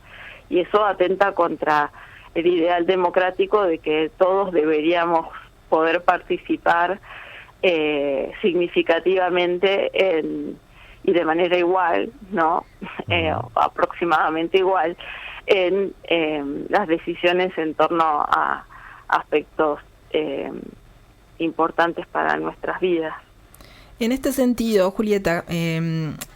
Y eso atenta contra el ideal democrático de que todos deberíamos poder participar significativamente y de manera igual, ¿no? Aproximadamente igual en las decisiones en torno a aspectos importantes para nuestras vidas. En este sentido, Julieta,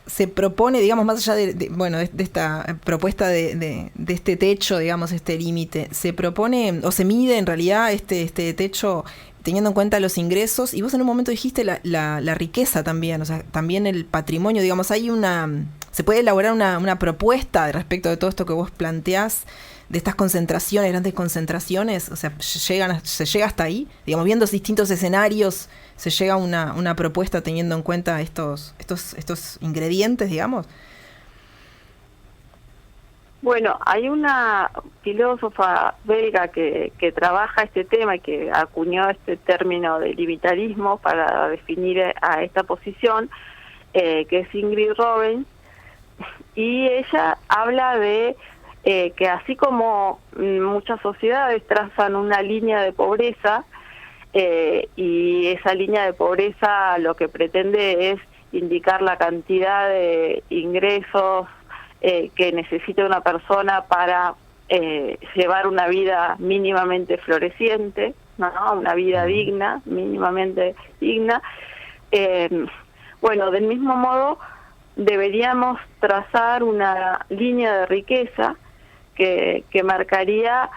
se propone, digamos, más allá de esta propuesta de este techo, digamos, este límite, se propone o se mide en realidad este techo teniendo en cuenta los ingresos, y vos en un momento dijiste la riqueza también, o sea, también el patrimonio, digamos, se puede elaborar una propuesta respecto de todo esto que vos planteás, de estas concentraciones, grandes concentraciones, o sea, se llega hasta ahí, digamos, viendo distintos escenarios, se llega a una propuesta teniendo en cuenta estos ingredientes, digamos. Bueno, hay una filósofa belga que trabaja este tema y que acuñó este término de libertarismo para definir a esta posición, que es Ingrid Robbins, y ella habla de que así como muchas sociedades trazan una línea de pobreza, y esa línea de pobreza lo que pretende es indicar la cantidad de ingresos que necesita una persona para llevar una vida mínimamente floreciente, ¿no? Una vida digna, mínimamente digna. Bueno, del mismo modo deberíamos trazar una línea de riqueza que marcaría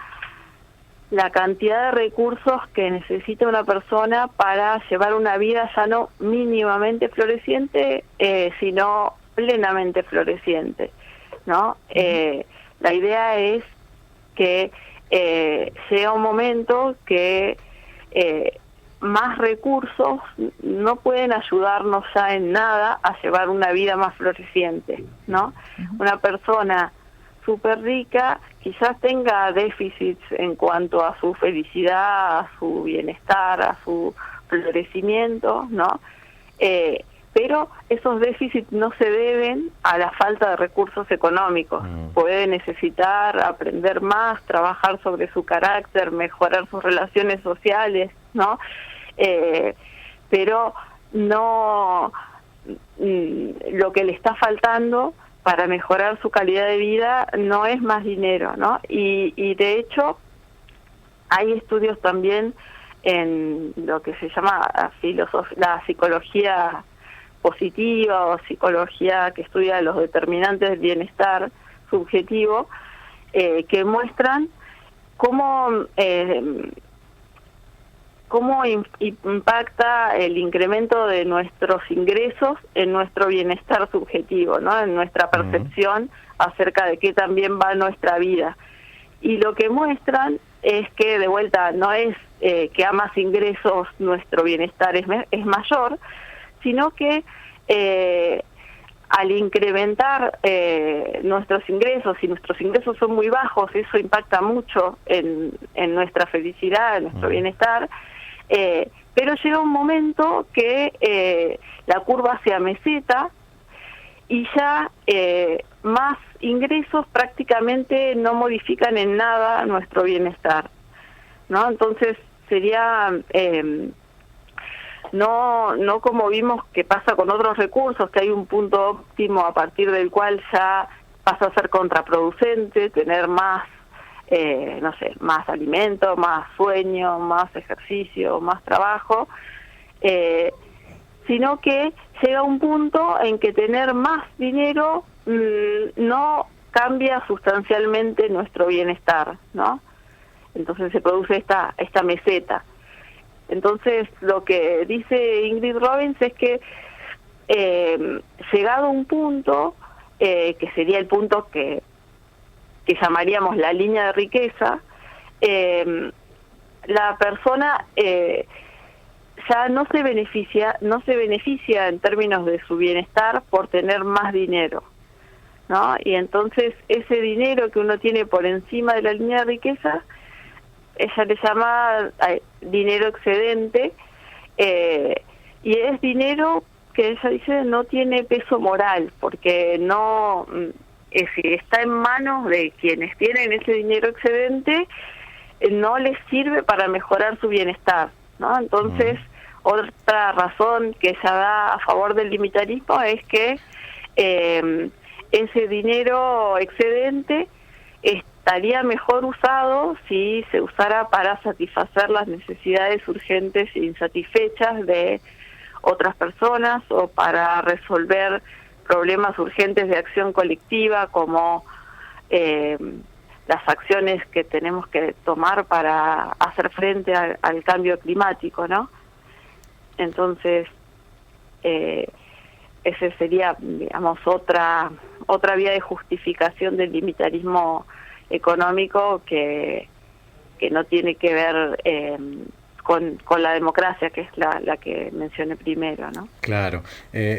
la cantidad de recursos que necesita una persona para llevar una vida ya no mínimamente floreciente, sino plenamente floreciente, ¿no? La idea es que sea un momento que más recursos no pueden ayudarnos ya en nada a llevar una vida más floreciente, ¿no? Una persona súper rica quizás tenga déficits en cuanto a su felicidad, a su bienestar, a su florecimiento, ¿no? Pero esos déficits no se deben a la falta de recursos económicos. Puede necesitar aprender más, trabajar sobre su carácter, mejorar sus relaciones sociales, ¿no? Pero no lo que le está faltando para mejorar su calidad de vida no es más dinero, ¿no? Y de hecho hay estudios también en lo que se llama la psicología positiva o psicología que estudia los determinantes del bienestar subjetivo, que muestran cómo impacta el incremento de nuestros ingresos en nuestro bienestar subjetivo, ¿no? En nuestra percepción acerca de qué también va nuestra vida. Y lo que muestran es que, de vuelta, no es que a más ingresos nuestro bienestar es mayor, sino que al incrementar nuestros ingresos, si nuestros ingresos son muy bajos, eso impacta mucho en nuestra felicidad, en nuestro bienestar, pero llega un momento que la curva se ameseta y ya más ingresos prácticamente no modifican en nada nuestro bienestar, ¿no? Entonces sería no como vimos que pasa con otros recursos, que hay un punto óptimo a partir del cual ya pasa a ser contraproducente tener más más alimento, más sueño, más ejercicio, más trabajo, sino que llega un punto en que tener más dinero no cambia sustancialmente nuestro bienestar, ¿no? Entonces se produce esta meseta. Entonces lo que dice Ingrid Robbins es que llegado a un punto, que sería el punto que llamaríamos la línea de riqueza, la persona ya no se beneficia en términos de su bienestar por tener más dinero, ¿no? Y entonces ese dinero que uno tiene por encima de la línea de riqueza, ella le llama dinero excedente, y es dinero que ella dice no tiene peso moral, porque no está en manos de quienes tienen ese dinero excedente, no les sirve para mejorar su bienestar, ¿no? Entonces, otra razón que ella da a favor del limitarismo es que ese dinero excedente estaría mejor usado si se usara para satisfacer las necesidades urgentes e insatisfechas de otras personas, o para resolver problemas urgentes de acción colectiva, como las acciones que tenemos que tomar para hacer frente al cambio climático, ¿no? Entonces, ese sería, digamos, otra vía de justificación del limitarismo económico que no tiene que ver con la democracia, que es la que mencioné primero, ¿no? Claro.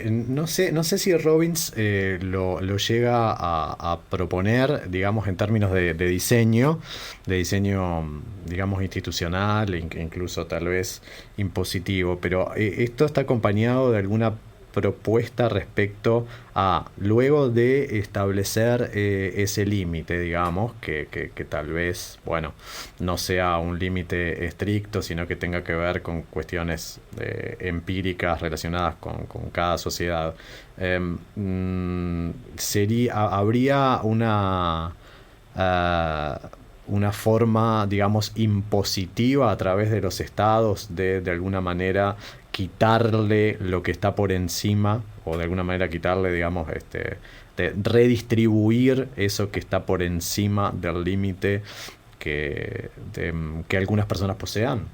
No sé si Robbins lo llega a proponer, digamos, en términos de diseño, digamos, institucional, incluso tal vez impositivo, pero esto está acompañado de alguna propuesta respecto a, luego de establecer ese límite, digamos, que tal vez, bueno, no sea un límite estricto, sino que tenga que ver con cuestiones empíricas relacionadas con cada sociedad. Habría una forma, digamos, impositiva a través de los estados de alguna manera quitarle lo que está por encima, o de alguna manera quitarle, digamos, de redistribuir eso que está por encima del límite que algunas personas posean.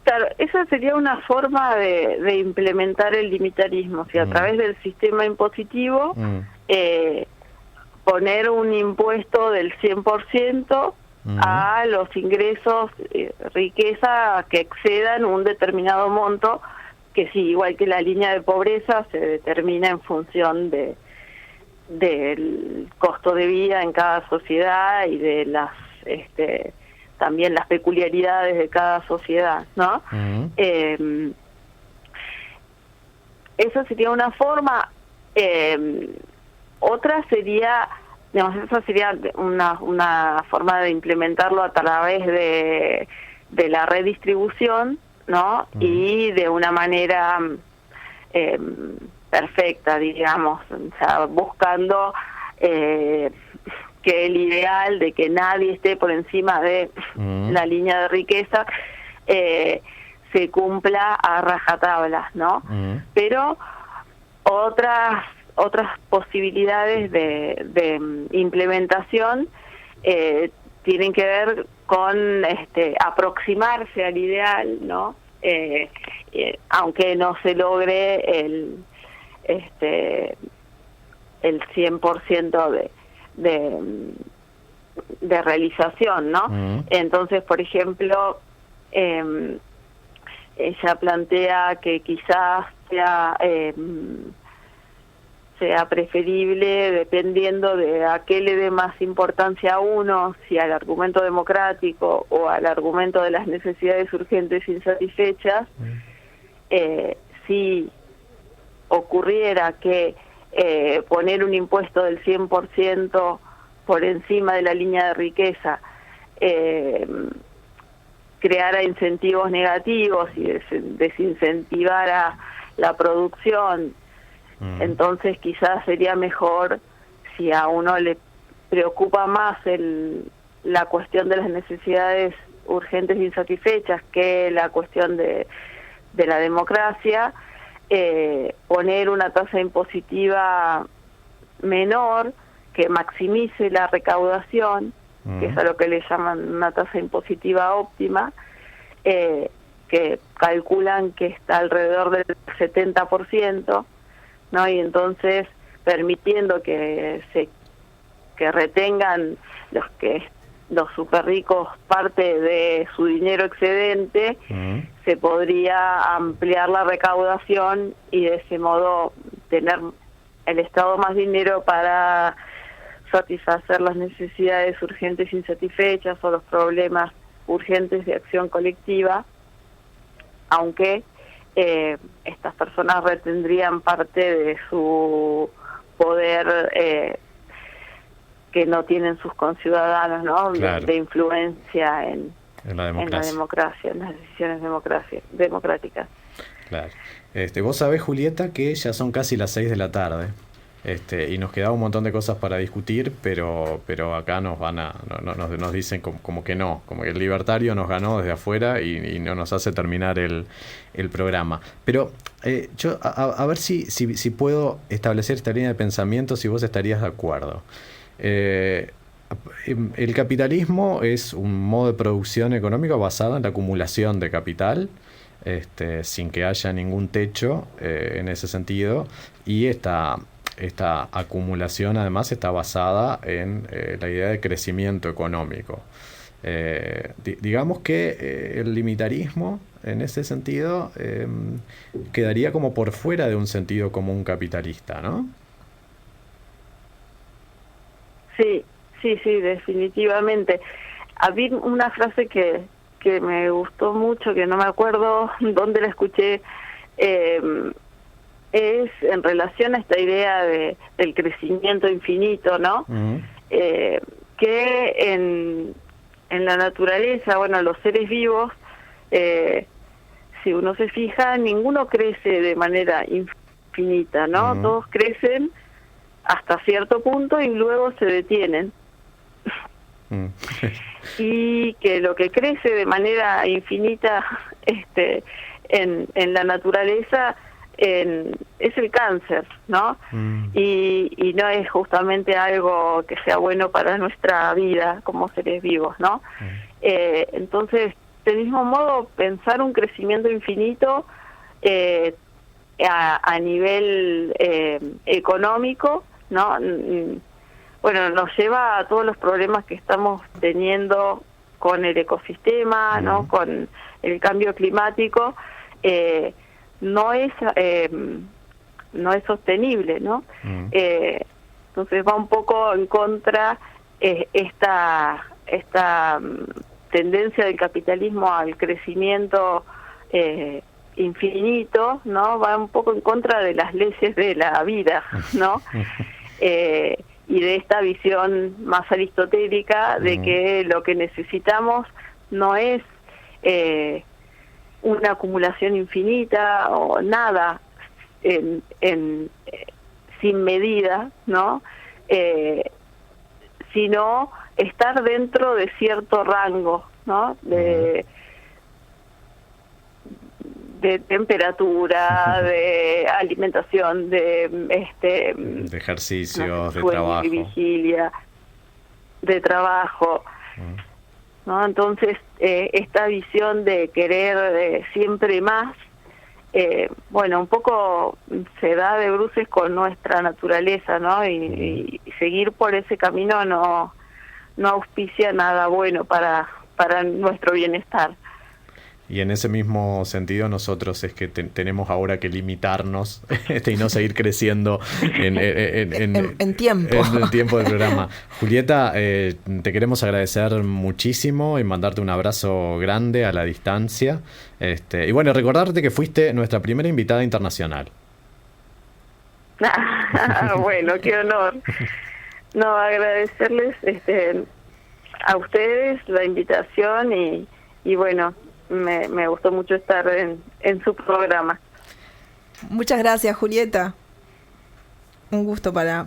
Claro, esa sería una forma de implementar el limitarismo, o sea, a través del sistema impositivo, poner un impuesto del 100% a los ingresos, riqueza que excedan un determinado monto, que sí, igual que la línea de pobreza, se determina en función del costo de vida en cada sociedad y de las también las peculiaridades de cada sociedad, ¿no? Esa sería una forma. Otra sería, digamos, esa sería una forma de implementarlo a través de la redistribución ¿no? Y de una manera perfecta, digamos, o sea, buscando que el ideal de que nadie esté por encima de la línea de riqueza se cumpla a rajatabla, ¿no? Pero otras posibilidades de implementación tienen que ver con aproximarse al ideal, ¿no? Aunque no se logre el 100% de realización, ¿no? Entonces, por ejemplo, ella plantea que quizás sea preferible, dependiendo de a qué le dé más importancia a uno, si al argumento democrático o al argumento de las necesidades urgentes insatisfechas, si ocurriera que poner un impuesto del 100% por encima de la línea de riqueza creara incentivos negativos y desincentivara la producción, entonces quizás sería mejor, si a uno le preocupa más la cuestión de las necesidades urgentes e insatisfechas que la cuestión de la democracia, poner una tasa impositiva menor que maximice la recaudación, que es a lo que le llaman una tasa impositiva óptima, que calculan que está alrededor del 70%, ¿no? Y entonces permitiendo que retengan los super ricos parte de su dinero excedente, se podría ampliar la recaudación y de ese modo tener el Estado más dinero para satisfacer las necesidades urgentes insatisfechas o los problemas urgentes de acción colectiva, aunque estas personas retendrían parte de su poder que no tienen sus conciudadanos, ¿no? Claro. De influencia en la democracia, en las decisiones democráticas. Claro. Vos sabés, Julieta, que ya son casi las 6 de la tarde. Y nos quedaba un montón de cosas para discutir, pero acá nos dicen como que no, como que el libertario nos ganó desde afuera y no nos hace terminar el programa. Pero yo a ver si puedo establecer esta línea de pensamiento, si vos estarías de acuerdo. El capitalismo es un modo de producción económica basado en la acumulación de capital, sin que haya ningún techo en ese sentido, y esta acumulación además está basada en la idea de crecimiento económico. Digamos que el limitarismo en ese sentido quedaría como por fuera de un sentido común capitalista, ¿no? Sí, definitivamente. Había una frase que me gustó mucho, que no me acuerdo dónde la escuché, es en relación a esta idea del crecimiento infinito, ¿no? Que en la naturaleza, bueno, los seres vivos, si uno se fija, ninguno crece de manera infinita, ¿no? Todos crecen hasta cierto punto y luego se detienen. Y que lo que crece de manera infinita en la naturaleza es el cáncer, ¿no? Y no es justamente algo que sea bueno para nuestra vida como seres vivos, ¿no? Entonces, del mismo modo, pensar un crecimiento infinito a nivel económico, ¿no? Bueno, nos lleva a todos los problemas que estamos teniendo con el ecosistema, ¿no? Con el cambio climático. No es sostenible, ¿no? Entonces va un poco en contra esta tendencia del capitalismo al crecimiento infinito, ¿no? Va un poco en contra de las leyes de la vida, ¿no? Y de esta visión más aristotélica de que lo que necesitamos no es una acumulación infinita o nada sin medida, ¿no? Sino estar dentro de cierto rango, ¿no? De temperatura, de alimentación, de ejercicios, de sueño trabajo. Y vigilia, de trabajo. ¿No? Entonces, esta visión de querer siempre más, bueno, un poco se da de bruces con nuestra naturaleza, ¿no? Y seguir por ese camino no auspicia nada bueno para nuestro bienestar. Y en ese mismo sentido nosotros es que tenemos ahora que limitarnos y no seguir creciendo en tiempo. En el tiempo del programa. Julieta, te queremos agradecer muchísimo y mandarte un abrazo grande a la distancia. Y bueno, recordarte que fuiste nuestra primera invitada internacional. Bueno, qué honor. No, agradecerles a ustedes la invitación y bueno, me gustó mucho estar en su programa. Muchas gracias, Julieta. Un gusto para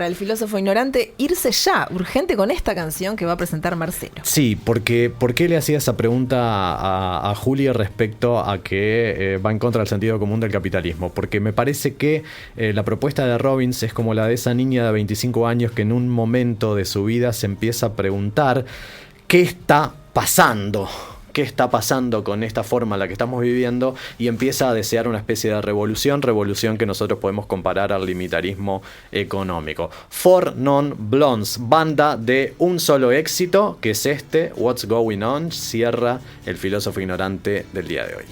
el filósofo ignorante irse ya, urgente, con esta canción que va a presentar Marcelo. Sí, porque ¿por qué le hacía esa pregunta a Juli respecto a que va en contra del sentido común del capitalismo? Porque me parece que la propuesta de Robbins es como la de esa niña de 25 años que en un momento de su vida se empieza a preguntar ¿qué está pasando? ¿Qué está pasando con esta forma en la que estamos viviendo? Y empieza a desear una especie de revolución que nosotros podemos comparar al limitarismo económico. Four Non Blondes, banda de un solo éxito, que es What's Going On, cierra el filósofo ignorante del día de hoy.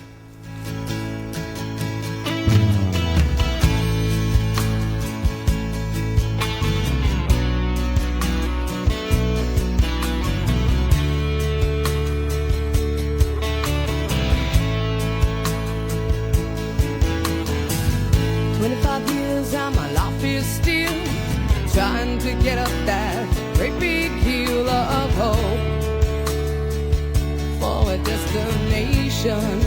Trying to get up that great big hill of hope for a destination.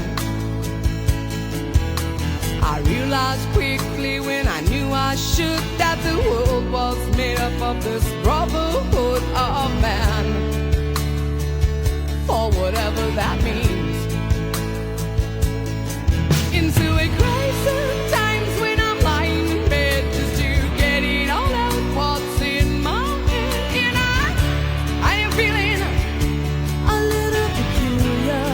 I realized quickly when I knew I should that the world was made up of this brotherhood of man, for whatever that means. Into a crisis times when I'm lying in bed just to get it all out. What's in my head, and I am feeling a little peculiar.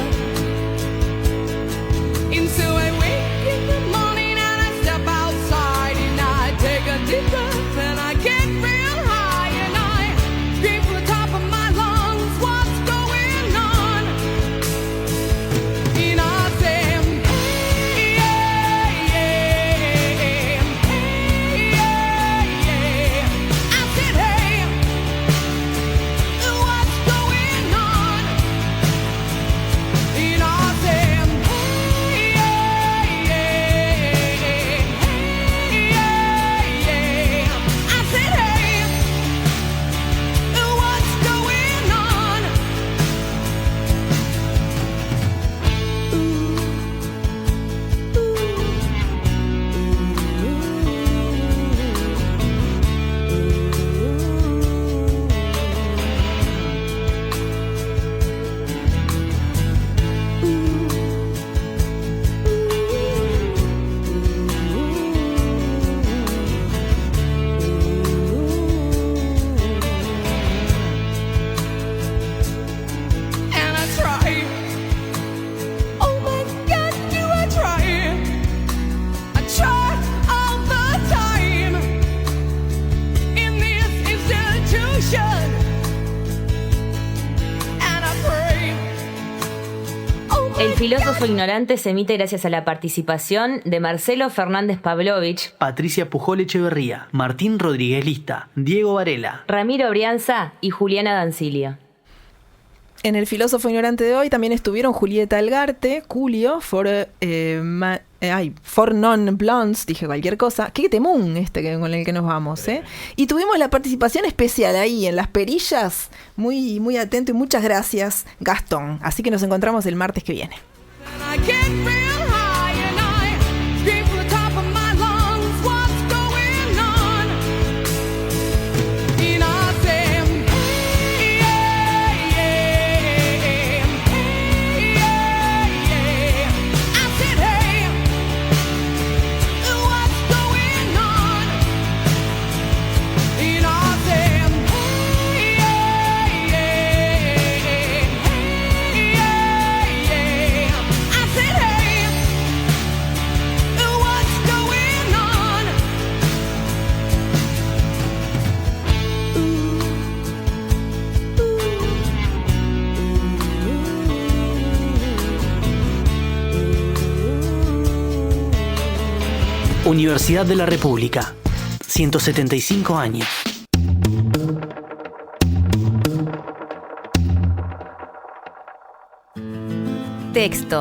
And so I wake in the morning and I step outside and I take a deep breath and I get real high and I scream from the top of my lungs, what's going on? And I say, hey, yeah, yeah, hey, yeah, yeah. I said, hey, what's going on? And I said, hey, yeah, yeah, hey, yeah, yeah. I said, hey, what's going on? And I try. Oh my God, do I try? I try all the time in this institution. And I pray. Oh my El filósofo ignorante se emite gracias a la participación de Marcelo Fernández Pavlovich, Patricia Pujol Echeverría, Martín Rodríguez Lista, Diego Varela, Ramiro Brianza y Juliana Dancilio. En el filósofo ignorante de hoy también estuvieron Julieta Algarte, Julio, Four Non Blondes, dije cualquier cosa. Qué temún con el que nos vamos, ¿eh? Y tuvimos la participación especial ahí en las perillas, muy, muy atento y muchas gracias, Gastón. Así que nos encontramos el martes que viene. I I get real high and I scream from the top of my lungs, what's going on? And I say, hey, yeah, yeah, hey, yeah, yeah. I said, hey, what's going on? And I said, hey, yeah, yeah, hey, yeah, yeah. I said, hey, what's going on? Universidad de la República, 175 años. Texto,